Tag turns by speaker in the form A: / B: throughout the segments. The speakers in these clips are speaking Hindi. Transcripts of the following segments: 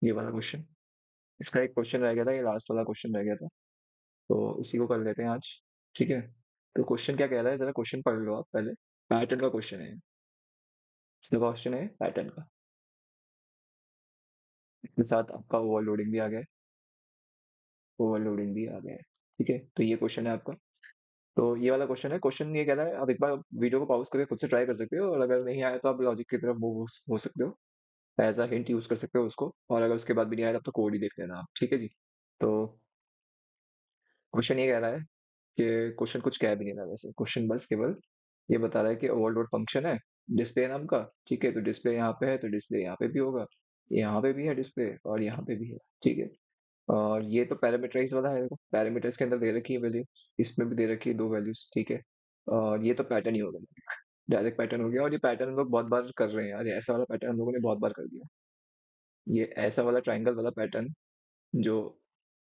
A: ये वाला क्वेश्चन। इसका एक क्वेश्चन रह गया था, ये लास्ट वाला क्वेश्चन रह गया था, तो इसी को कर लेते हैं आज। ठीक है, तो क्वेश्चन क्या कह रहा है, जरा क्वेश्चन पढ़ लो आप पहले। पैटर्न का क्वेश्चन है, इसका क्वेश्चन है पैटर्न का। इसके साथ आपका ओवरलोडिंग भी आ गया है, ओवरलोडिंग भी आ गया है। ठीक है, तो ये क्वेश्चन है आपका। तो ये वाला क्वेश्चन है, क्वेश्चन ये कह रहा है, आप एक बार वीडियो को पॉज करके खुद से ट्राई कर सकते हो, और अगर नहीं आया तो आप लॉजिक की तरफ मूव हो सकते हो, एज अ हिंट यूज कर सकते हो उसको। और अगर उसके बाद भी नहीं आया तब तो कोड ही देख लेना आप। ठीक है जी। तो क्वेश्चन ये कह रहा है कि क्वेश्चन कुछ कह भी नहीं रहा वैसे, क्वेश्चन बस केवल ये बता रहा है कि ओवरलोड फंक्शन है डिस्प्ले नाम का। ठीक है, तो डिस्प्ले यहाँ पे है, तो डिस्प्ले यहाँ पे भी होगा, यहाँ पे भी है डिस्प्ले, और यहाँ पे भी है। ठीक है, और ये तो पैरामीटराइज वाला है, देखो पैरामीटर्स के अंदर दे रखी है वैल्यू, इसमें भी दे रखी है दो वैल्यूज। ठीक है, और ये तो पैटर्न ही हो गया, डायरेक्ट पैटर्न हो गया। और ये पैटर्न हम लोग बहुत बार कर रहे हैं यार, ये ऐसा वाला पैटर्न हम लोगों ने बहुत बार कर दिया। ये ऐसा वाला ट्राइंगल वाला पैटर्न, जो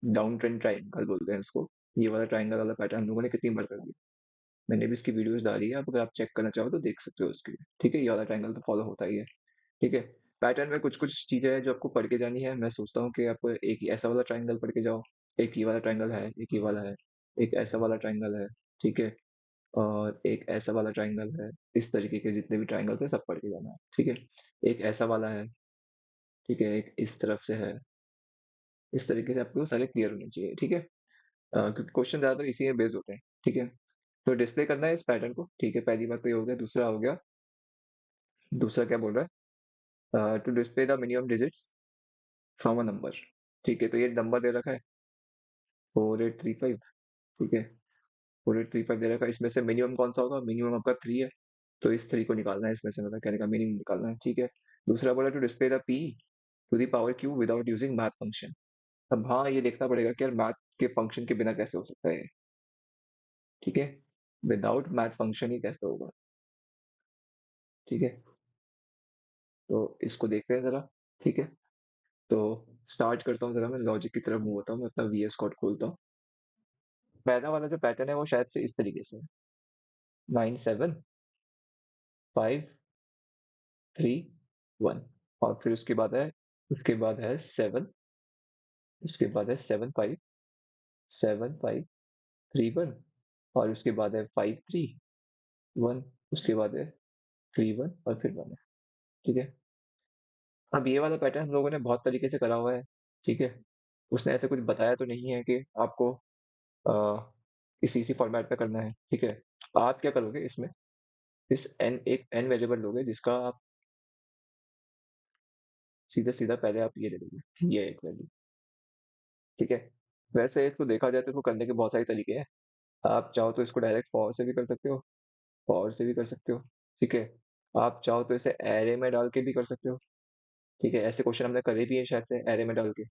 A: डाउन ट्रेंड ट्राइंगल बोलते हैं इसको, ये वाला ट्राइंगल वाला पैटर्न हम लोगों ने कितनी बार कर दिया। मैंने भी इसकी वीडियोस डाली है, आप अगर आप चेक करना चाहो तो देख सकते हो उसके लिए। ठीक है, ये वाला ट्राइंगल तो फॉलो होता ही है। ठीक है, पैटर्न में कुछ कुछ चीजें हैं जो आपको पढ़ के जानी है। मैं सोचता हूँ कि आप एक ही ऐसा वाला ट्राइंगल पढ़ के जाओ, एक ये वाला ट्राइंगल है, एक ये वाला है, एक ऐसा वाला ट्राइंगल है। ठीक है, और एक ऐसा वाला ट्राइंगल है। इस तरीके के जितने भी ट्राइंगल्स है सब पढ़ के जाना है। ठीक है, एक ऐसा वाला है। ठीक है, एक इस तरफ से है। इस तरीके से आपको सारे क्लियर होने चाहिए। ठीक है, क्योंकि क्वेश्चन ज्यादातर इसी में बेस्ड होते हैं। ठीक है, तो डिस्प्ले करना है इस पैटर्न को। ठीक है, पहली बात तो ये हो गया। दूसरा हो गया, दूसरा क्या बोल रहा है, to display the minimum digits from a number. ठीक है, तो ये नंबर दे रखा है 4835। ठीक है, 4835 दे रखा है, इसमें से मिनिमम कौन सा होगा, मिनिमम आपका 3 है, तो इस 3 को निकालना है इसमें से, मतलब कहने का मीनिंग निकालना है। ठीक है, दूसरा बोला to display the p to the power q without using math function. अब हाँ, ये देखना पड़ेगा कि यार मैथ के फंक्शन के बिना कैसे हो सकता है। ठीक है, विदाउट मैथ फंक्शन ही कैसे होगा। ठीक है, तो इसको देखते हैं जरा। ठीक है, तो स्टार्ट करता हूँ जरा, मैं लॉजिक की तरफ मूव होता हूँ, मैं अपना वीएस कोड खोलता हूँ। पहला वाला जो पैटर्न है वो शायद से इस तरीके से, 9 7 5 3 1, और फिर उसके बाद है 7, उसके बाद है 7 5 7 5 3 1, और उसके बाद है 5 3 1, उसके बाद है 3 1 और फिर 1 है। ठीक है, अब ये वाला पैटर्न हम लोगों ने बहुत तरीके से करा हुआ है। ठीक है, उसने ऐसे कुछ बताया तो नहीं है कि आपको अ, इसी फॉर्मेट पे करना है। ठीक है, आप क्या करोगे इसमें, इस एन एक एन वेरिएबल लोगे जिसका आप सीधा सीधा पहले आप ये ले लोगे, ये एक वैल्यू। ठीक है, वैसे इसको देखा जाए तो इसको करने के बहुत सारे तरीके हैं। आप चाहो तो इसको डायरेक्ट फॉर से भी कर सकते हो, फॉर से भी कर सकते हो। ठीक है, आप चाहो तो इसे एरे में डाल के भी कर सकते हो। ठीक है, ऐसे क्वेश्चन हमने करे भी है शायद से एरे में डाल के,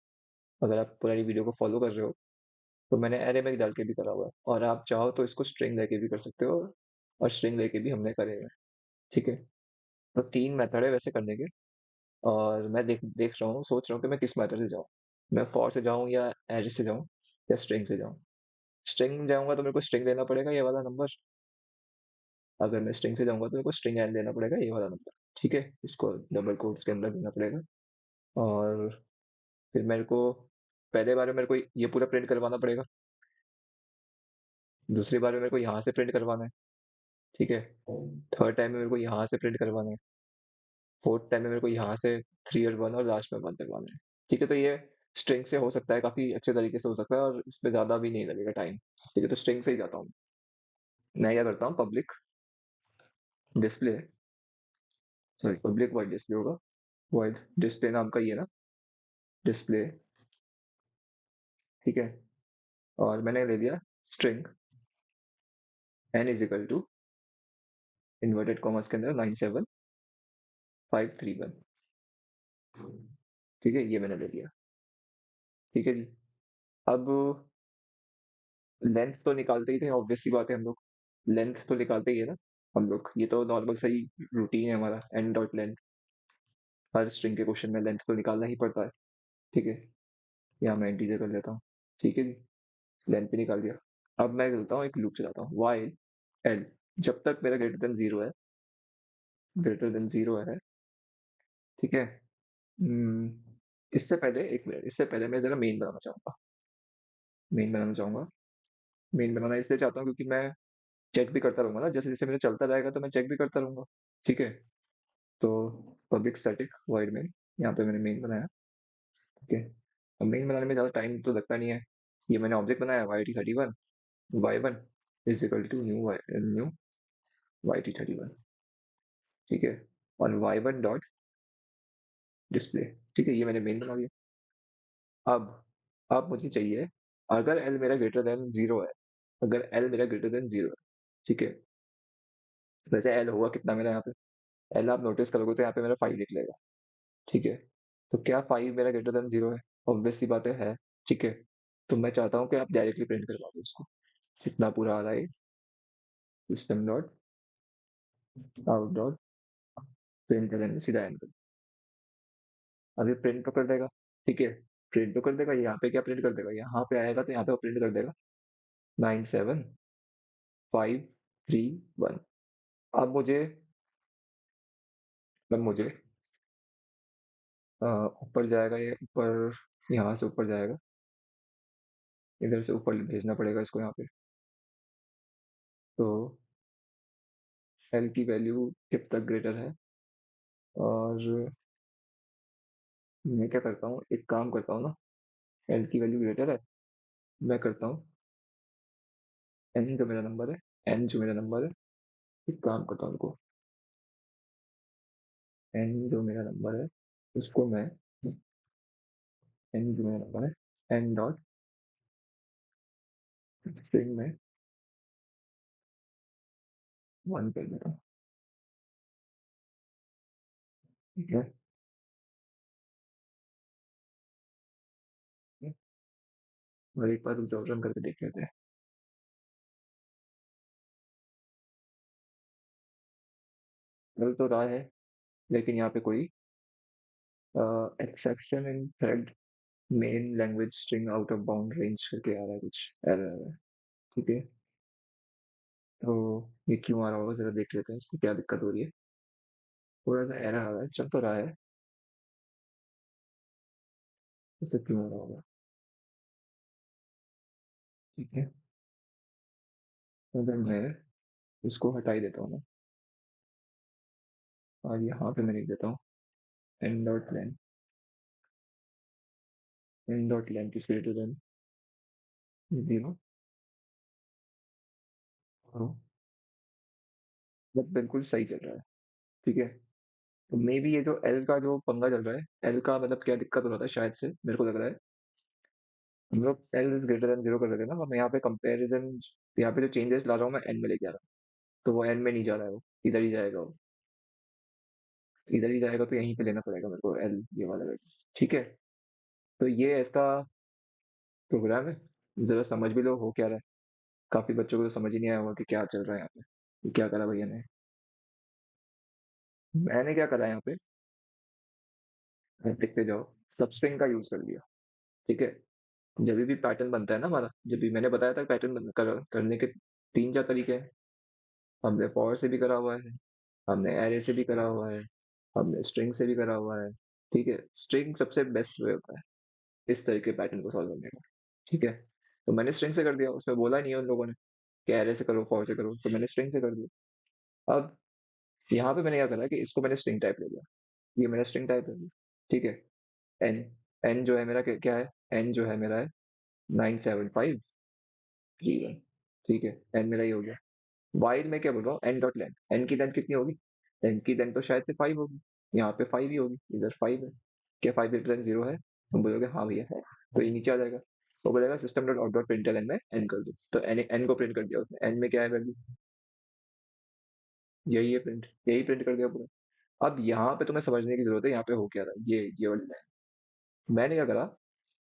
A: अगर आप पुरानी वीडियो को फॉलो कर रहे हो तो मैंने एरे में डाल के भी करा हुआ है। और आप चाहो तो इसको स्ट्रिंग लेके भी कर सकते हो, और स्ट्रिंग लेके भी हमने करे हैं। ठीक है, तो 3 मेथड है वैसे करने के, और मैं देख देख रहा हूँ, सोच रहा हूँ कि मैं किस मेथड से जाऊँ। मैं फॉर से जाऊँ या एरे से जाऊँ या स्ट्रिंग से जाऊँ। स्ट्रिंग जाऊँगा तो मेरे को स्ट्रिंग लेना पड़ेगा ये वाला नंबर, अगर मैं स्ट्रिंग से जाऊँगा तो मेरे को स्ट्रिंग एन लेना पड़ेगा ये वाला नंबर। ठीक है, इसको डबल कोट्स के अंदर देना पड़ेगा। और फिर मेरे को पहले बार में मेरे को ये पूरा प्रिंट करवाना पड़ेगा, दूसरी बार में मेरे को यहाँ से प्रिंट करवाना है। ठीक है, थर्ड टाइम में मेरे को यहाँ से प्रिंट करवाना है, फोर्थ टाइम में मेरे को यहाँ से 3 और 1 और लास्ट में 1 करवाना है। ठीक है, तो ये स्ट्रिंग से हो सकता है, काफी अच्छे तरीके से हो सकता है, और इसमें ज्यादा भी नहीं लगेगा टाइम। ठीक है, तो स्ट्रिंग से ही जाता हूँ। मैं क्या करता हूँ, public display, sorry public wide display होगा, वाइड डिस्प्ले नाम का ये ना, डिस्प्ले। ठीक है, और मैंने ले लिया string n is equal to inverted commas के अंदर 9 7 5 3 1। ठीक है, ये मैंने ले लिया। ठीक है जी, अब लेंथ तो निकालते ही थे, ऑब्वियस सी बात है, हम लोग लेंथ तो निकालते ही है ना हम लोग, ये तो नॉर्मल सही रूटीन है हमारा, एन डॉट लेंथ। हर स्ट्रिंग के क्वेश्चन में लेंथ तो निकालना ही पड़ता है। ठीक है, यहाँ मैं इंटीजर कर लेता हूँ। ठीक है जी, लेंथ भी निकाल दिया। अब मैं चलता हूँ, एक लूप चलाता हूँ, वाइल एल, जब तक मेरा ग्रेटर देन जीरो है, ग्रेटर देन जीरो है। ठीक है, इससे पहले एक मिनट, इससे पहले मैं जरा मेन बनाना चाहूंगा। मेन बनाना चाहूंगा। मेन बनाना इसलिए चाहता हूँ क्योंकि मैं चेक भी करता रहूंगा ना, जैसे जैसे मेरा चलता जाएगा तो मैं चेक भी करता रहूंगा। ठीक है। तो पब्लिक स्टैटिक वॉइड मेन, यहाँ पे मैंने मेन बनाया। ठीक है। अब मेन बनाने में ज़्यादा टाइम तो लगता नहीं है। ये मैंने ऑब्जेक्ट बनाया YT31, Y1 is equal to new YT31। ठीक है। और Y1 डॉट डिस्प्ले। ठीक है, ये मैंने मेन बना दिया। अब अब मुझे चाहिए, अगर एल मेरा ग्रेटर देन जीरो है, अगर एल मेरा ग्रेटर देन जीरो है, ठीक है, वैसे एल होगा कितना मेरा यहाँ पे, एल आप नोटिस करोगे तो यहाँ पे मेरा 5 लिख लेगा। ठीक है। तो क्या 5 मेरा ग्रेटर देन जीरो है? ऑब्वियस सी बात है। ठीक है। तो मैं चाहता हूँ कि आप डायरेक्टली प्रिंट करवा दो उसको, कितना पूरा आ रहा है, system dot out dot print करेंगे सीधा एंटर। अब ये प्रिंट तो कर देगा। ठीक है। प्रिंट तो कर देगा, यहाँ पे क्या प्रिंट कर देगा, यहाँ पे आएगा तो यहाँ पे प्रिंट कर देगा 97 5 3 1। अब मुझे, अब मुझे ऊपर जाएगा, ये ऊपर, यहाँ से ऊपर जाएगा, इधर से ऊपर भेजना पड़ेगा इसको यहाँ पे। तो एल की वैल्यू किब तक ग्रेटर है, और मैं क्या करता हूँ, एक काम करता हूँ ना, एल की वैल्यू ग्रेटर है, मैं करता हूँ एन जो मेरा नंबर है, एन जो मेरा नंबर है, एक काम करता हूँ उनको, एन जो मेरा नंबर है उसको मैं, एन जो मेरा नंबर है एन डॉट स्ट्रिंग में 1 कर देता हूँ। ठीक है। और एक बार ब्राउज़र रन करके देख लेते हैं। चल तो रहा है, लेकिन यहाँ पे कोई exception in thread main language string out of bound range करके आ रहा है, कुछ एरर है। ठीक है। तो ये क्यों आ रहा होगा, जरा देख लेते हैं इसको क्या दिक्कत हो रही है। थोड़ा सा एरर आ रहा है, चल तो रहा है, ऐसे क्यों हो रहा होगा। ठीक है। तो अगर मैं इसको हटा ही देता हूँ ना, और यहाँ पे मैं लिख देता हूँ एन डॉट लेन, एन डॉट लेन की ग्रेटर देन जीरो। मतलब बिल्कुल सही चल रहा है। ठीक है। तो मे बी ये जो एल का जो पंगा चल रहा है, एल का मतलब क्या दिक्कत हो रहा था शायद से, मेरे को लग रहा है हम लोग L is greater than zero कर रहे थे ना, मैं यहाँ पे कंपैरिजन, यहाँ पे जो चेंजेस ला रहा हूँ मैं एन में लेके आ रहा हूँ, तो वो एन में नहीं जा रहा है, वो इधर ही जाएगा, वो इधर ही जाएगा, तो यहीं पे लेना पड़ेगा मेरे को एल, ये वाला वैल्यू। ठीक है। तो ये इसका प्रोग्राम है, जरा समझ भी लो हो क्या रहा है। काफी बच्चों को तो समझ ही नहीं आया होगा कि क्या चल रहा है यहाँ पे, ये क्या करा भैया ने। मैंने क्या करा यहाँ पे, देखते जाओ, सबस्ट्रिंग का यूज कर लिया। ठीक है। जब भी पैटर्न बनता है ना हमारा, जब भी मैंने बताया था पैटर्न करने के 3 4 तरीके हैं। हमने फॉर से भी करा हुआ है, हमने एरे से भी करा हुआ है, हमने स्ट्रिंग से भी करा हुआ है। ठीक है। स्ट्रिंग सबसे बेस्ट वे होता है इस तरह के पैटर्न को सॉल्व करने का। ठीक है। तो मैंने स्ट्रिंग से कर दिया, उसमें बोला नहीं है उन लोगों ने कि एरे से करो फॉर से करो, तो मैंने स्ट्रिंग से कर दिया। अब यहाँ पे मैंने क्या करा कि इसको मैंने स्ट्रिंग टाइप ले लिया, ये मेरा स्ट्रिंग टाइप है। ठीक है। एन, एन जो है मेरा क्या है, एन जो है मेरा है 97 5 3 1। ठीक है। एन मेरा ये हो गया। वाइल में क्या बोल रहा हूँ, एन डॉट लेंथ, एन की लेंथ कितनी होगी, एन की लेंथ तो शायद से 5 होगी, यहाँ पे 5 ही होगी, इधर 5 है। क्या 5 ग्रेटर देन जीरो है, तुम बोलोगे हाँ भैया है, तो ये नीचे आ जाएगा। तो बोलेगा system dot out dot print n में एन कर दो, तो एन एन को प्रिंट कर दिया उसने, एन में क्या है वैल्यू, यही है प्रिंट, यही प्रिंट कर दिया पूरा। अब यहाँ पे तुम्हें समझने की जरूरत है यहाँ पे हो क्या रहा है, ये वाली लाइन मैंने क्या करा,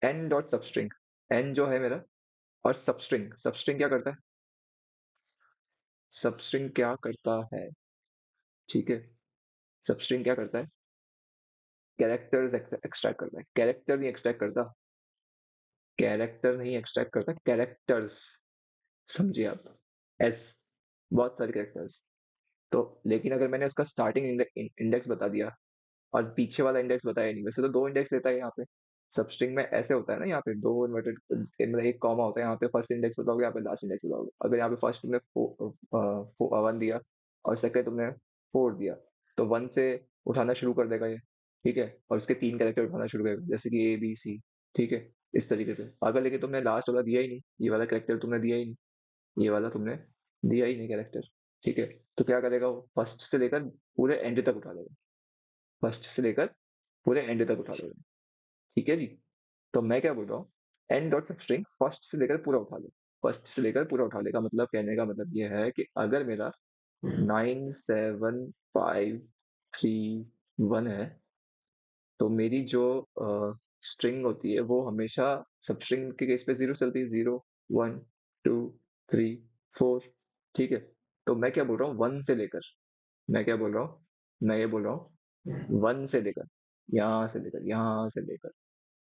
A: एन डॉट सबस्ट्रिंग, एन जो है मेरा, और सबस्ट्रिंग, सबस्ट्रिंग क्या करता है, सबस्ट्रिंग क्या करता है, ठीक है, सबस्ट्रिंग क्या करता है, कैरेक्टर्स एक्सट्रैक्ट करता है, कैरेक्टर नहीं एक्सट्रैक्ट करता, कैरेक्टर नहीं एक्सट्रैक्ट करता, कैरेक्टर्स, समझिए आप, एस, बहुत सारे कैरेक्टर्स। तो लेकिन अगर मैंने उसका स्टार्टिंग इंडेक्स बता दिया, और पीछे वाला इंडेक्स बताया नहीं। वैसे तो 2 इंडेक्स लेता है यहाँ पे। सबस्ट्रिंग में ऐसे होता है ना, यहाँ पे 2 इन्वर्टेड, मतलब एक कॉमा होता है, यहाँ पे फर्स्ट इंडेक्स बताओगे, यहाँ पे लास्ट इंडेक्स बताओगे। अगर यहाँ पे फर्स्ट तुमने 1 दिया और सेकंड तुमने 4 दिया, तो 1 से उठाना शुरू कर देगा ये, ठीक है? और उसके 3 कैरेक्टर उठाना शुरू करेगा, जैसे कि ए, बी, सी, ठीक है? इस तरीके से। अगर लेकिन तुमने लास्ट वाला दिया ही नहीं, ये वाला कैरेक्टर तुमने दिया ही नहीं, ये वाला तुमने दिया ही नहीं कैरेक्टर, ठीक है? तो क्या करेगा वो? फर्स्ट से लेकर पूरे एंड तक उठा लेगा। फर्स्ट से लेकर पूरे एंड तक उठा लेगा, ठीक है जी? तो मैं क्या बोल रहा हूँ, एन डॉट सबस्ट्रिंग फर्स्ट से लेकर पूरा उठा लो। फर्स्ट से लेकर पूरा उठा लेगा, मतलब कहने का मतलब ये है कि अगर मेरा 9 7 5 3 1 है, तो मेरी जो स्ट्रिंग होती है वो हमेशा सबस्ट्रिंग के केस पे जीरो चलती है, 0 1 2 3 4, ठीक है? तो मैं क्या बोल रहा हूँ, वन से लेकर, मैं क्या बोल रहा हूँ, मैं ये बोल रहा हूँ, वन से लेकर, यहाँ से लेकर, यहाँ से लेकर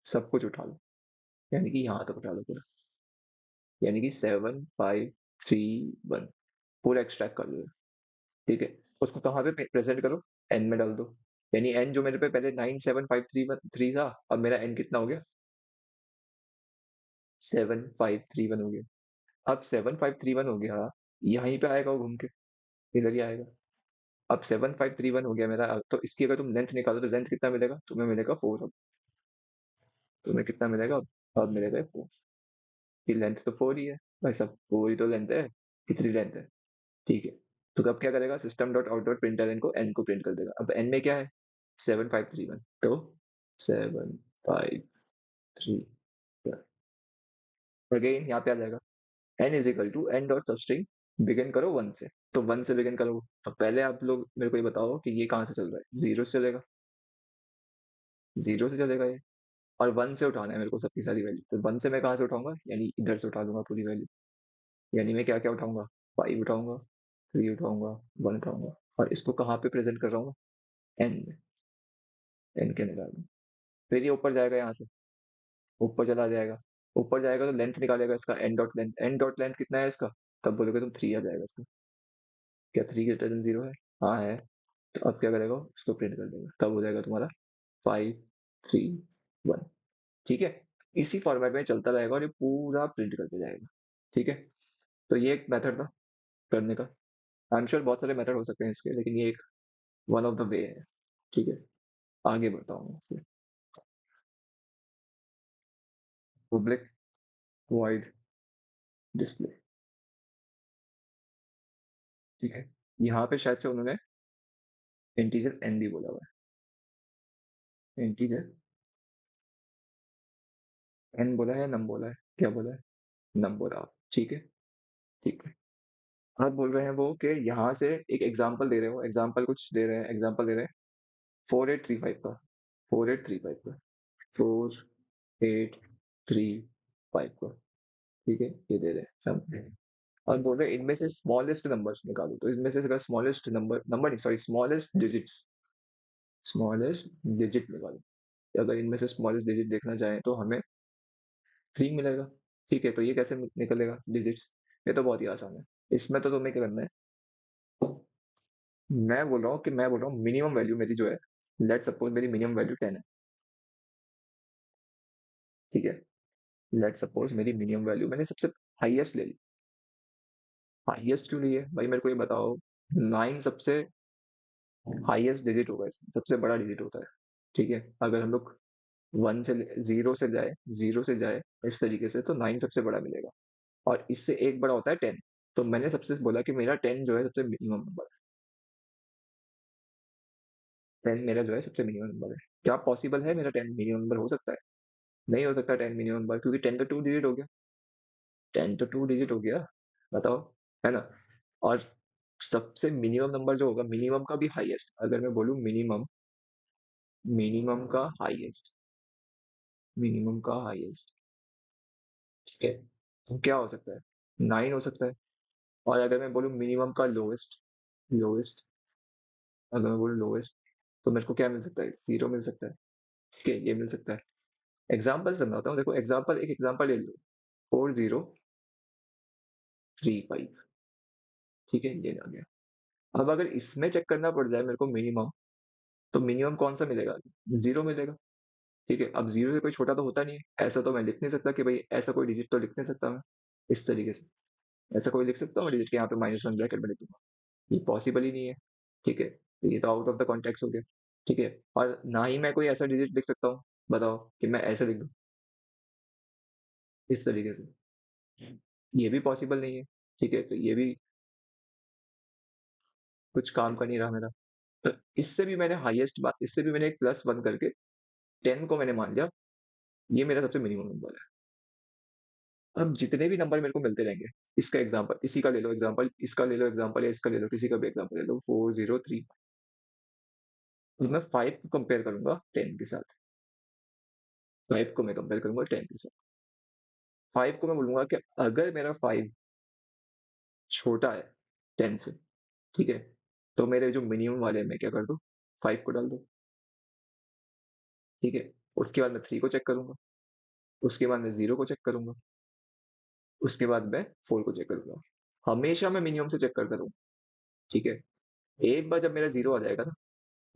A: सब कुछ उठा लो, यानी कि यहाँ तक उठा लो पूरा, यानी कि 7 5 3 1 पूरा एक्सट्रैक्ट कर लो, ठीक है? उसको कहाँ पे प्रेजेंट करो, एन में डाल दो। यानी एन जो मेरे पे पहले 9 7 5 3 1 3 था, अब मेरा एन कितना हो गया, 7 5 3 1 हो गया। अब 7 5 3 1 हो गया, यहीं पे आएगा वो घूम के, इधर ही आएगा। अब 7 5 3 1 हो गया मेरा, तो इसकी अगर तुम लेंथ निकालो तो लेंथ कितना मिलेगा तुम्हें, मिलेगा 4। अब तुम्हें कितना मिलेगा अब मिलेगा 4, की लेंथ तो 4 ही है भाई साहब, 4 ही तो लेंथ है, कितनी लेंथ है, ठीक है? तो अब क्या करेगा, system dot out dot print n को एन को प्रिंट कर देगा। अब एन में क्या है, 7 5 3 1, तो 7 5 3 1 अगेन यहाँ पे आ जाएगा, n is equal to n dot substring, begin करो वन से, तो वन से बिगिन करो। अब पहले आप लोग मेरे को ये बताओ कि ये कहाँ से चल रहा है, जीरो से चलेगा, जीरो से चलेगा ये, और वन से उठाना है मेरे को सबकी सारी वैल्यू, तो वन से मैं कहाँ से उठाऊंगा, यानी इधर से उठा दूंगा पूरी वैल्यू। यानी मैं क्या क्या उठाऊंगा, 5 उठाऊंगा, 3 उठाऊंगा, 1 उठाऊंगा, और इसको कहाँ पे प्रेजेंट कर रहा हूँ, एन में, एन के निकाल दूँ। फिर ये ऊपर जाएगा, यहाँ से ऊपर चला जाएगा, ऊपर जाएगा तो लेंथ निकालेगा इसका, n dot length, n dot length कितना है इसका, तब बोलोगे तुम 3 आ जाएगा इसका। क्या 3 ग्रेटर देन 0 है? हाँ है। तो अब क्या करेगा, उसको प्रिंट कर देगा, तब हो जाएगा तुम्हारा 5 3 1, ठीक है? इसी फॉर्मेट में चलता रहेगा और ये पूरा प्रिंट करते जाएगा, ठीक है? तो ये एक मेथड था करने का। आई एम श्योर बहुत सारे मेथड हो सकते हैं इसके, लेकिन ये एक वन ऑफ द वे है, ठीक है? आगे बढ़ता हूँ इससे, पब्लिक वाइड डिस्प्ले, ठीक है? यहाँ पे शायद से उन्होंने इंटीजर एन भी बोला हुआ है, इंटीजर एन बोला है, नम बोला है, क्या बोला है, नम बोला, ठीक है, ठीक है। अब बोल रहे हैं वो कि यहाँ से एक एग्जांपल दे रहे हो, एग्जांपल कुछ दे रहे हैं, एग्जांपल दे रहे हैं 4835 का, 4835 का, 4835 का, ठीक है? ये दे रहे हैं सब, और बोल रहे हैं इनमें से स्मॉलेस्ट नंबर्स निकालो, तो इसमें से इसका स्मॉलेस्ट नंबर, नंबर नहीं sorry, smallest digits, smallest digit निकालो। अगर इनमें से स्मॉलेस्ट डिजिट देखना चाहें तो हमें 3 मिलेगा, ठीक है? तो ये कैसे निकलेगा डिजिट्स, ये तो बहुत ही आसान है। इसमें तो तुम्हें क्या करना है, मैं बोल रहा हूँ मिनिमम वैल्यू मेरी जो है, लेट सपोज मेरी मिनिमम वैल्यू 10 है, ठीक है? लेट सपोज मेरी मिनिमम वैल्यू मैंने सबसे हाईएस्ट ले ली। हाईएस्ट क्यों ली है भाई, मेरे को ये बताओ। 9 सबसे हाईएस्ट डिजिट होगा, इसमें सबसे बड़ा डिजिट होता है, ठीक है? अगर हम लोग वन से जीरो से जाए, जीरो से जाए इस तरीके से, तो 9 सबसे बड़ा मिलेगा, और इससे एक बड़ा होता है 10। तो मैंने सबसे बोला कि मेरा 10 जो है सबसे मिनिमम नंबर है, 10 मेरा जो है सबसे मिनिमम नंबर है। क्या पॉसिबल है मेरा 10 मिनिमम नंबर हो सकता है? नहीं हो सकता 10 मिनिमम नंबर, क्योंकि 10 तो 2 डिजिट हो गया, 10 तो 2 डिजिट हो गया, बताओ, है ना? और सबसे मिनिमम नंबर जो होगा, मिनिमम का भी हाईएस्ट, अगर मैं बोलूँ मिनिमम, मिनिमम का हाईएस्ट, मिनिमम का हाईएस्ट, ठीक है? तो क्या हो सकता है, 9 हो सकता है। और अगर मैं बोलूँ मिनिमम का लोएस्ट, लोएस्ट, अगर मैं बोलूँ लोएस्ट, तो मेरे को क्या मिल सकता है, 0 मिल सकता है, ठीक है? ये मिल सकता है। एग्जाम्पल समझाता हूँ, देखो एग्जाम्पल, एक एग्जाम्पल ले लो, 4035, ठीक है? ये आ गया। अब अगर इसमें चेक करना पड़ जाए मेरे को मिनिमम, तो मिनिमम कौन-सा मिलेगा? 0 मिलेगा, ठीक है? अब 0 से कोई छोटा तो होता नहीं है, ऐसा तो मैं लिख नहीं सकता कि भई ऐसा कोई डिजिट तो लिख नहीं सकता मैं, इस तरीके से। ऐसा कोई लिख सकता हूँ मैं डिजिट के यहाँ पे -1 ब्रैकेट में लिख दूँगा? ये पॉसिबल ही नहीं है, ठीक है? तो ये तो आउट ऑफ द कॉन्टेक्स्ट हो गया, ठीक है? और ना ही मैं कोई ऐसा डिजिट लिख सकता हूँ, बताओ कि मैं ऐसे लिख दूँ, इस तरीके से। ये भी पॉसिबल नहीं है, ठीक है? तो ये भी कुछ काम का नहीं रहा मेरा। तो इससे भी मैंने हाईएस्ट बात इससे भी मैंने एक +1 करके 10 को मैंने मान लिया, ये मेरा सबसे मिनिमम नंबर है। अब जितने भी नंबर मेरे को मिलते रहेंगे, इसका एग्ज़ाम्पल इसी का ले लो एग्ज़ाम्पल, इसका ले लो एग्ज़ाम्पल या इसका ले लो, किसी का भी एग्ज़ाम्पल ले लो 403 तो मैं 5 को कंपेयर करूँगा 10 के साथ, 5 को मैं कंपेयर करूँगा 10 के साथ। 5 को मैं बोलूँगा कि अगर मेरा 5 छोटा है 10 से, ठीक है? तो मेरे जो मिनिमम वाले में क्या कर दो, 5 को डाल दो, ठीक है? उसके बाद मैं 3 को चेक करूँगा, उसके बाद मैं 0 को चेक करूँगा, उसके बाद मैं 4 को चेक करूँगा। हमेशा मैं मिनिमम से चेक करता रहूँ, ठीक है? एक बार जब मेरा 0 आ जाएगा ना,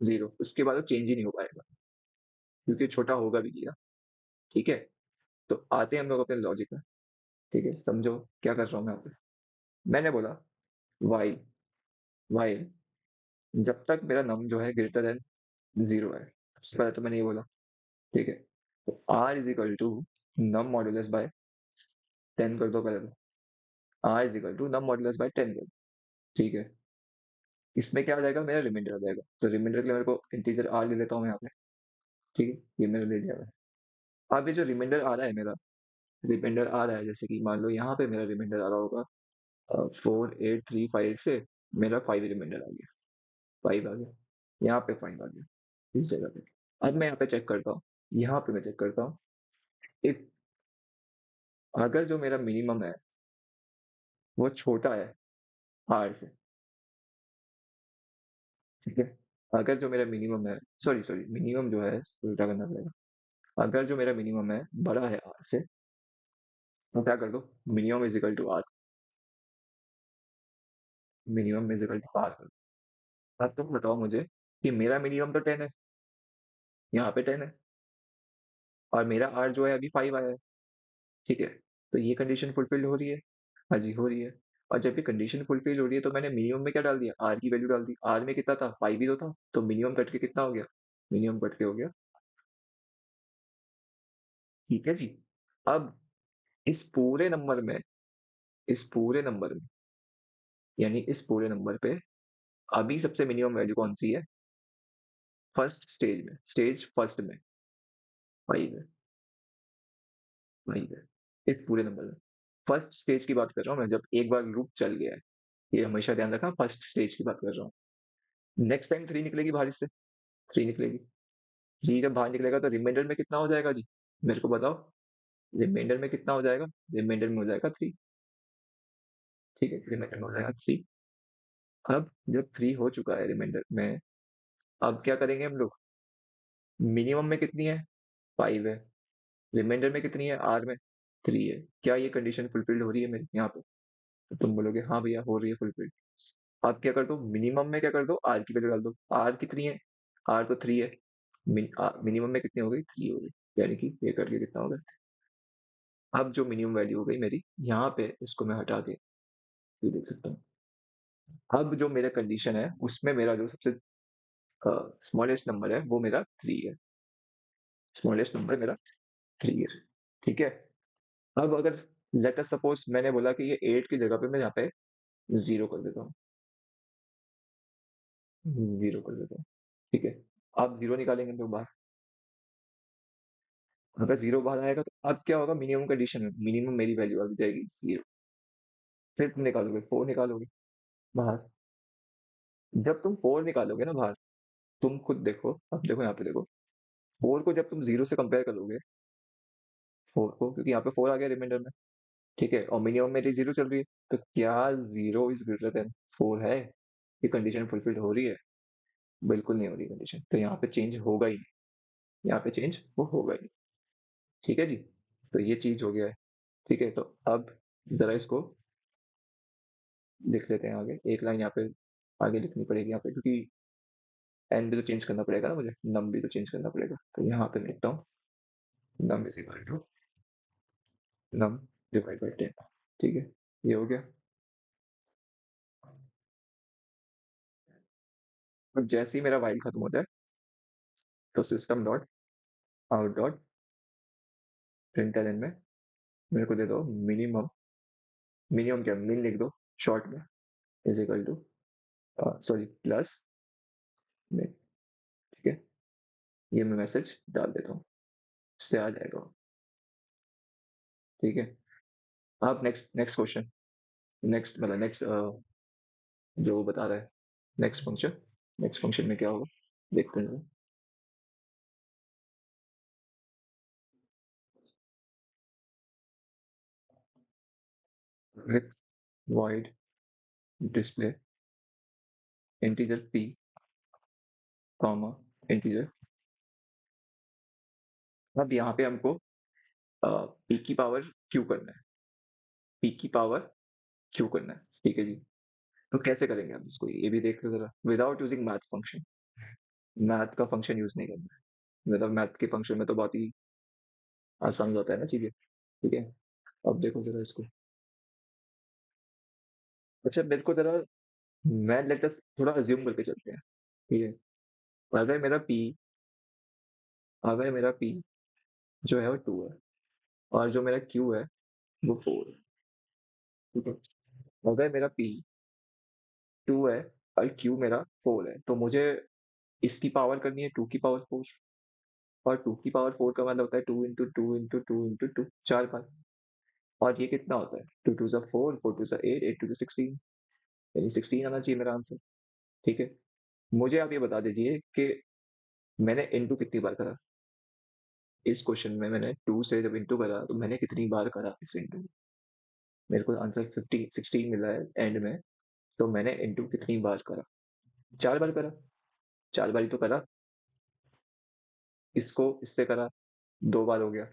A: 0 उसके बाद वो चेंज ही नहीं हो पाएगा, क्योंकि छोटा होगा भी नहीं ना, ठीक है? तो आते हैं हम लोग अपने लॉजिक में, ठीक है? समझो क्या कर रहा हूँ मैं यहाँ पे। मैंने बोला व्हाइल व्हाइल जब तक मेरा नम जो है ग्रेटर देन 0 है, सबसे पहले तो मैंने ये बोला, ठीक है? तो r is equal to num modulus by 10 कर दो पहले तो, r is equal to num modulus by 10 कर दो, ठीक है? इसमें क्या आ जाएगा मेरा रिमाइंडर आ जाएगा, तो रिमाइंडर के लिए मेरे को इंटीजर r ले लेता हूँ यहाँ पे, ठीक है? ये मैंने ले लिया है। अब ये जो रिमाइंडर आ रहा है मेरा, रिमाइंडर आ रहा है जैसे कि मान लो यहाँ पे मेरा रिमाइंडर आ रहा होगा 4835 से मेरा 5 रिमाइंडर आ गया, 5 आ गया, यहाँ पे 5 आ गया, इस जगह पे। अब मैं यहाँ पे चेक करता हूँ, यहाँ पे मैं चेक करता हूँ, इफ अगर जो मेरा मिनिमम है, वो छोटा है r से, ठीक है? अगर जो मेरा मिनिमम है सॉरी मिनिमम जो है उल्टा करना पड़ेगा। अगर जो मेरा मिनिमम है बड़ा है r से, तो क्या कर दो minimum is equal to r, minimum is equal to r कर दो। अब तुम बताओ मुझे कि मेरा मिनिमम तो 10 है, यहाँ पे 10 है और मेरा r जो है अभी 5 आया है, ठीक है? तो ये कंडीशन फुलफिल हो रही है? हाँ जी, हो रही है। और जब ये कंडीशन फुलफिल हो रही है तो मैंने मिनिमम में क्या डाल दिया? r की वैल्यू डाल दी। r में कितना था? 5 ही तो था। तो मिनिमम कट के कितना हो गया? मिनिमम कट के हो गया, ठीक है जी। अब इस पूरे नंबर में इस पूरे नंबर में यानी इस पूरे नंबर पे अभी सबसे मिनिमम वैल्यू कौन-सी है? फर्स्ट स्टेज में, स्टेज फर्स्ट में 5 है, 5 है। इस पूरे नंबर में। फर्स्ट स्टेज की बात कर रहा हूँ मैं, जब एक बार लूप चल गया है। ये हमेशा ध्यान रखना, फर्स्ट स्टेज की बात कर रहा हूँ। नेक्स्ट टाइम 3 निकलेगी बाहर इससे, 3 निकलेगी। 3 जब बाहर निकलेगा तो रिमाइंडर में कितना हो जाएगा जी? मेरे को बताओ। रिमाइंडर में कितना हो जाएगा? रिमाइंडर में हो जाएगा 3, ठीक है? रिमाइंडर में हो जाएगा 3। अब जब 3 हो चुका है रिमाइंडर में, अब क्या करेंगे हम लोग? मिनिमम में कितनी है? 5 है। रिमाइंडर में कितनी है? R में 3 है। क्या ये कंडीशन फुलफिल्ड हो रही है मेरी यहाँ पे? तो तुम बोलोगे हाँ भैया हो रही है फुलफिल्ड। अब क्या कर दो? मिनिमम में क्या कर दो? R की वैल्यू डाल दो। R कितनी है? R तो 3 है। मिनिमम में कितनी हो गई? 3 हो गई। यानी कि ये करके कितना हो गया? अब जो मिनिमम वैल्यू हो गई मेरी, यहाँ पे इसको मैं हटा के ये देख सकता हूँ। अब जो मेरा कंडीशन है, उसमें मेरा जो सबसे स्मॉलेस्ट नंबर है, वो मेरा 3 है। स्मॉलेस्ट नंबर मेरा 3 है, ठीक है? अब अगर लेट अस सपोज़ मैंने बोला कि ये 8 की जगह पे मैं यहाँ पे 0 कर देता हूँ, 0 कर देता हूँ, ठीक है? अब 0 निकालेंगे हम लोग बाहर। अगर 0 बाहर आएगा तो अब क्या होगा? मिनिमम कंडीशन में, मिनिमम मेरी वैल्यू आ जाएगी 0। फिर तुम निकालोगे 4 निकालोगे बाहर। जब तुम 4 निकालोगे ना बाहर, तुम खुद देखो, अब देखो यहाँ पे देखो, 4 को जब तुम 0 से कंपेयर करोगे, 4 को क्योंकि यहाँ पे 4 आ गया रिमाइंडर में, ठीक है? और मिनिमम मेरी 0 चल रही है, तो क्या 0 इज़ ग्रेटर देन 4 है? ये कंडीशन फुलफिल हो रही है? बिल्कुल नहीं हो रही कंडीशन, तो यहाँ पे चेंज होगा ही नहीं, यहाँ पे चेंज वो होगा ही नहीं, ठीक है जी? तो ये चीज़ हो गया है, ठीक है? तो अब ज़रा इसको लिख लेते हैं आगे, एक लाइन यहाँ पे आगे लिखनी पड़ेगी यहाँ पे क्योंकि एन भी तो चेंज करना पड़ेगा ना मुझे, नम भी तो चेंज करना पड़ेगा, तो यहाँ पे मैं लिखता हूँ num is equal to num divide by 10। ठीक है, ये हो गया। और जैसे ही मेरा वाइल खत्म हो जाए, तो system dot out dot println में मेरे को दे दो मिनिमम, मिनिमम क्या, मिन लिख दो शॉर्ट में, is equal to sorry plus min. ठीक है, ये मैं मैसेज डाल देता हूँ, इससे आ जाएगा। ठीक है, आप नेक्स्ट नेक्स्ट क्वेश्चन, नेक्स्ट मतलब नेक्स्ट जो वो बता रहा है, नेक्स्ट फंक्शन, नेक्स्ट फंक्शन में क्या होगा देखते हैं। With void display integer p comma integer। अब यहाँ पे हमको p की पावर q करना है, p की पावर q करना है। ठीक है जी, तो कैसे करेंगे हम इसको, ये भी देख लो जरा, without using math function. Math का फंक्शन यूज नहीं करना है, मतलब मैथ के फंक्शन में तो बहुत ही आसान होता है ना चीजें। ठीक है, अब देखो जरा इसको। अच्छा मेरे को जरा, मैं लेट अस थोड़ा अज्यूम करके चलते हैं। ठीक है, अगर मेरा p, अगर मेरा p जो है वो 2 है, और जो मेरा q है वो 4 है। ठीक है, अगर मेरा p 2 है और q मेरा 4 है, तो मुझे इसकी पावर करनी है 2 की पावर 4, और 2 की पावर 4 का मतलब होता है 2 into two into two into two, 4 बार। और ये कितना होता है, 2 टू ज़ा 4, 4 टू ज़ा 8, 8 टू ज़ा 16, यानी 16 आना चाहिए मेरा आंसर। ठीक है, मुझे आप ये बता दीजिए कि मैंने इंटू कितनी बार करा इस क्वेश्चन में, मैंने 2 से जब इंटू करा तो मैंने कितनी बार करा इस इंटू। मेरे को आंसर 50 16 मिला है एंड में, तो मैंने इंटू कितनी बार करा, 4 बार करा, 4 बार ही तो करा। इसको इससे करा, 2 बार हो गया,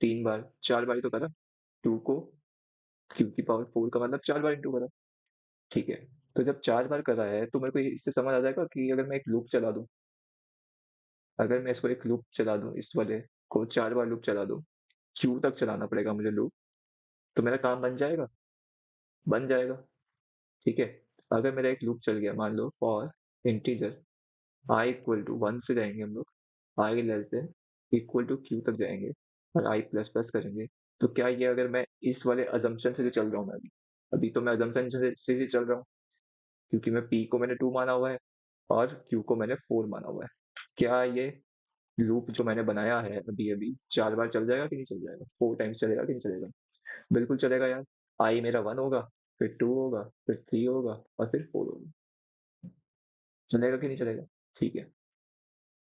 A: 3 बार, 4 बार ही तो करा। 2 को क्यू की पावर 4 का मतलब 4 बार इंटू करा। ठीक है, तो जब 4 बार करा है तो मेरे को इससे समझ आ जाएगा कि अगर मैं एक लूप चला दूं, अगर मैं इसको एक लूप चला दूं, इस वाले को 4 बार लूप चला दूं, क्यू तक चलाना पड़ेगा मुझे लूप, तो मेरा काम बन जाएगा, बन जाएगा। ठीक है, अगर मेरा एक लूप चल गया, मान लो for integer I equal to 1 से जाएंगे हम लोग, I less than equal to Q तक जाएंगे, और आई प्लस प्लस करेंगे। तो क्या ये, अगर मैं इस वाले अजम्पशन से जो चल रहा हूँ मैं अभी, अभी तो मैं अजम्पशन से ही चल रहा हूँ, क्योंकि मैं पी को मैंने 2 माना हुआ है और क्यू को मैंने 4 माना हुआ है। क्या ये लूप जो मैंने बनाया है अभी अभी 4 बार चल जाएगा कि नहीं चल जाएगा, 4 टाइम्स चलेगा कि नहीं चलेगा? बिल्कुल चलेगा यार। आई मेरा 1 होगा, फिर 2 होगा, फिर 3 होगा, और फिर 4 होगा। चलेगा कि नहीं चलेगा? ठीक है,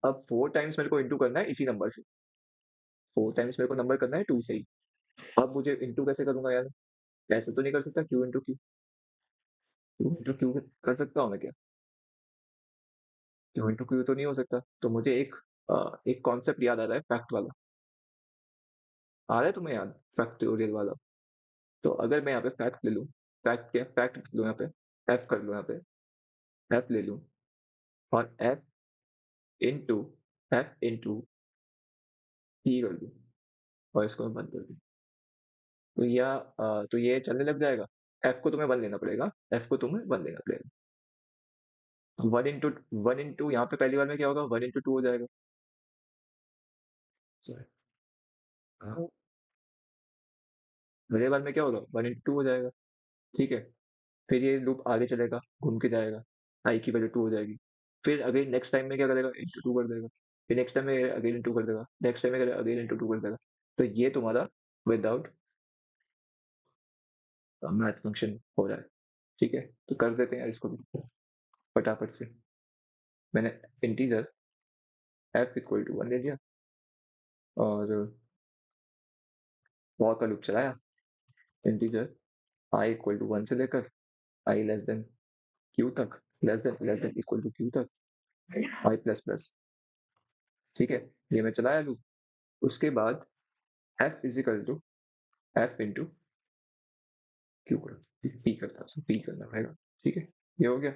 A: अब 4 टाइम्स मेरे को इंटू करना है इसी नंबर से, 4 टाइम्स मेरे को नंबर करना है 2 से ही। अब मुझे इंटू कैसे करूंगा यार, ऐसे तो नहीं कर सकता, Q into Q, Q into q कर सकता हूँ मैं क्या? क्यू इंटू क्यू तो नहीं हो सकता, तो मुझे एक कॉन्सेप्ट याद आ रहा है, फैक्ट वाला। आ रहा है तुम्हें याद, फैक्टोरियल वाला? तो अगर मैं यहाँ पे फैक्ट ले लूँ, फैक्ट क्या, फैक्ट लिख लूँ यहाँ पे, एफ कर लूँ यहाँ पे, एफ ले लूँ, और एफ इंटू, एफ इंटू ई कर दूँ, और इसको मैं बंद कर दूँ, तो तो ये चलने लग जाएगा। एफ को तुम्हें 1 लेना पड़ेगा, एफ को तुम्हें 1 लेना पड़ेगा। 1 इंटू यहाँ पे पहली बार में क्या होगा, 1 इंटू 2 हो जाएगा। Sorry, हाँ, पहली बार में क्या होगा, 1 इंटू 2 हो जाएगा। ठीक है, फिर ये लूप आगे चलेगा, घूम के जाएगा, आई की वैल्यू 2 हो जाएगी। फिर अगेन नेक्स्ट टाइम में क्या करेगा, इंटू 2 कर देगा। फिर नेक्स्ट टाइम में अगेन इंटू कर देगा, नेक्स्ट टाइम में अगेन इंटू 2 कर देगा। तो ये तुम्हारा विदाउट मैथ फंक्शन हो रहा है। ठीक है, तो कर देते हैं यार इसको भी फटाफट से। मैंने इंटीजर एफ इक्वल टू 1 ले लिया, और फॉर का लूप चलाया, इंटीजर आई इक्वल टू 1 से लेकर आई लेस देन क्यू तक, less than equal to Q तक, आई प्लस प्लस। ठीक है, ये मैं चलाया लूप। उसके बाद f is equal to f into q कर, पी करता है, पी करना पड़ेगा। ठीक है, ये हो गया।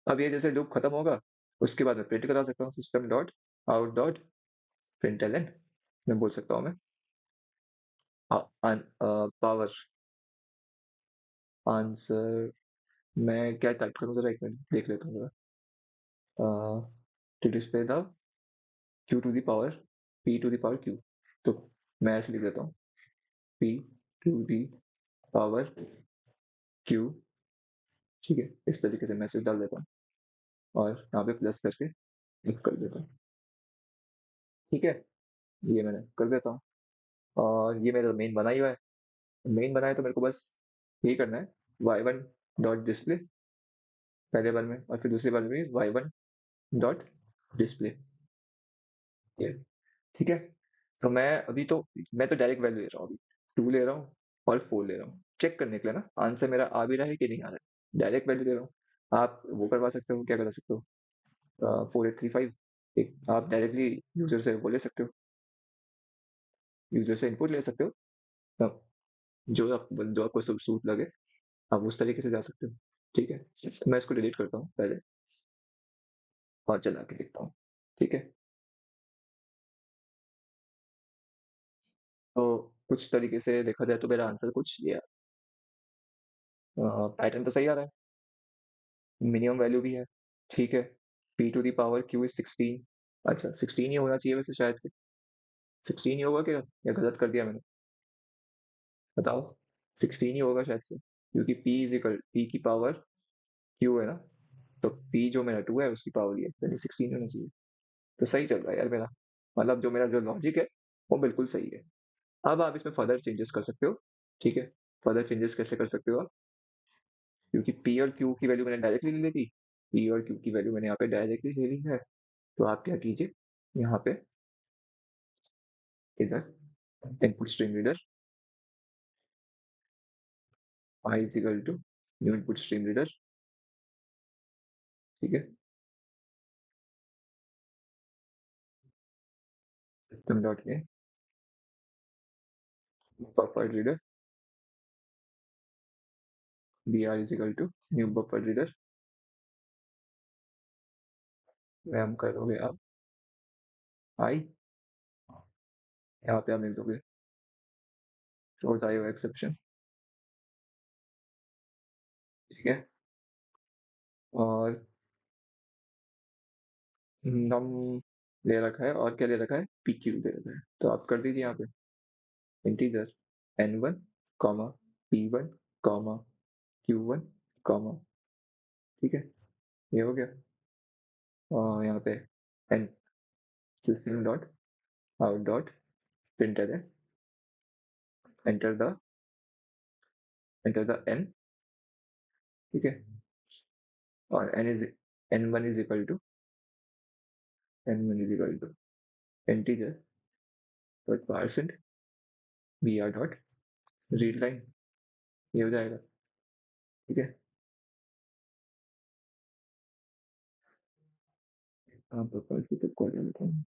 A: अब ये जैसे लूप खत्म होगा, उसके बाद मैं प्रिंट करा सकता हूँ system dot out dot println. मैं बोल सकता हूँ मैं पावर आंसर। मैं क्या टाइप करूँ जरा, एक मिनट देख लेता हूँ जरा। To display the q to the power p to the power q. तो मैं ऐसे लिख देता हूँ, p to the power q. ठीक है, इस तरीके से मैसेज डाल देता हूँ और यहाँ पे प्लस करके लिख कर देता हूँ। ठीक है, ये मैंने कर देता हूँ और ये मेरा मेन बना ही हुआ है। मेन बनाए तो मेरे को बस यही करना है, वाई वन डॉट डिस्प्ले पहले बार में, और फिर दूसरी बार में भी वाई वन डॉट डिस्प्ले। ये ठीक है। तो मैं तो डायरेक्ट वैल्यू ले रहा हूँ अभी, 2 ले रहा हूँ और 4 ले रहा हूँ, चेक करने के लिए ना आंसर मेरा आ भी रहा है कि नहीं आ रहा है। डायरेक्ट वैल्यू दे रहा हूँ। आप वो करवा सकते हो, क्या करा सकते हो, 4835 एक आप डायरेक्टली यूजर से वो ले सकते हो, यूजर से इनपुट ले सकते हो। अ, जो आपको सूट लगे आप उस तरीके से जा सकते हो। ठीक है, तो मैं इसको डिलीट करता हूँ पहले और चला के देखता हूँ। ठीक है, तो कुछ तरीके से देखा जाए तो मेरा आंसर कुछ ये पैटर्न तो सही आ रहा है, मिनिमम वैल्यू भी है। ठीक है, p to the power q is 16। अच्छा 16 ही होना चाहिए वैसे, शायद से 16 ही होगा क्या, या गलत कर दिया मैंने, बताओ। 16 ही होगा शायद से, क्योंकि पी की पावर क्यू है ना, तो पी जो मेरा 2 है उसकी पावर ये यानी 16 होना चाहिए। तो सही चल रहा है यार मेरा, मतलब जो मेरा जो लॉजिक है वो बिल्कुल सही है। अब आप इसमें फर्दर चेंजेस कर सकते हो। ठीक है, फर्दर चेंजेस कैसे कर सकते हो आप, क्योंकि पी और क्यू की वैल्यू मैंने डायरेक्टली ले ली थी, पी और क्यू की वैल्यू मैंने यहाँ पे डायरेक्टली ले ली है। तो आप क्या कीजिए, यहाँ पे इधर input stream reader I is equal to new input stream reader. ठीक है, system dot A buffer reader B R is equal to new buffer reader. वैम करोगे आप आई, यहाँ पे आप लिख दोगे थ्रोज आईओ एक्सेप्शन। ठीक है, और नम ले रखा है और क्या ले रखा है, पी क्यू ले रखा है, तो आप कर दीजिए यहाँ पे integer n one comma p one comma q one comma. ठीक है, ये हो गया। और यहाँ पे n system dot out dot printer है, एंटर द एन। ठीक है, और n one is equal to integer dot percent b r dot read line. ये हो जाएगा। ठीक है, आप प्रोफाइल की तो कॉल लेता हूँ।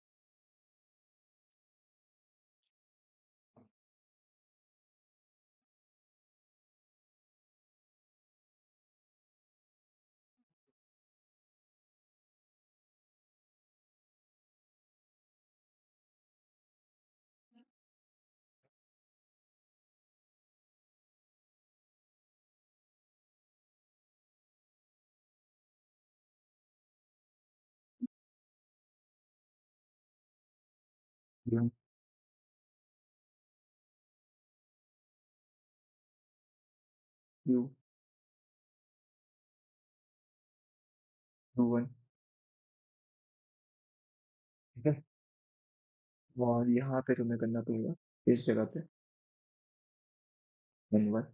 A: You you one. ठीक है, और यहाँ पे तुम्हें करना पड़ेगा इस जगह पे n one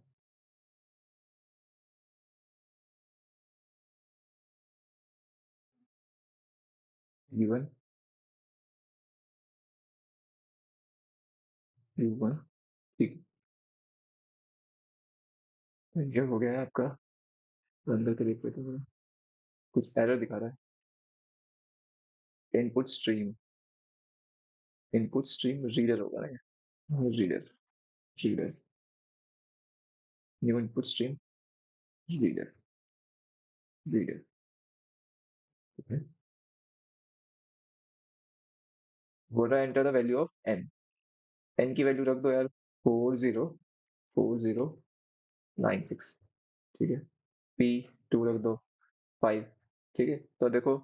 A: u one u one. ठीक है, ये हो गया है आपका। अंदर के देख लेते हैं, कुछ एरर दिखा रहा है। इनपुट स्ट्रीम रीडर होगा ना, reader reader new input stream reader reader. बोल रहा है enter the value of n. N की वैल्यू रख दो यार, 404096। ठीक है, पी 2 रख दो, 5। ठीक है, तो देखो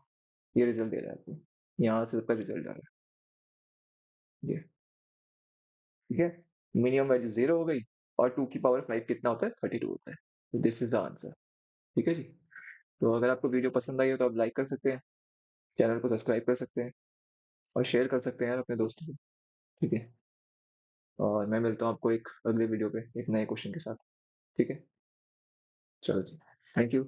A: ये रिजल्ट दे रहा है आपको, यहाँ से आपका रिजल्ट आ रहा है ये। ठीक है, मिनिमम वैल्यू 0 हो गई, और 2 की पावर 5 कितना होता है? 32 होता है। तो दिस इज द आंसर। ठीक है जी। तो अगर आपको वीडियो पसंद आई हो तो आप लाइक कर सकते हैं, चैनल को सब्सक्राइब कर सकते हैं, और शेयर कर सकते हैं यार अपने दोस्तों से। ठीक है, और मैं मिलता हूँ आपको एक अगले वीडियो पे एक नए क्वेश्चन के साथ। ठीक है, चलो जी, थैंक यू।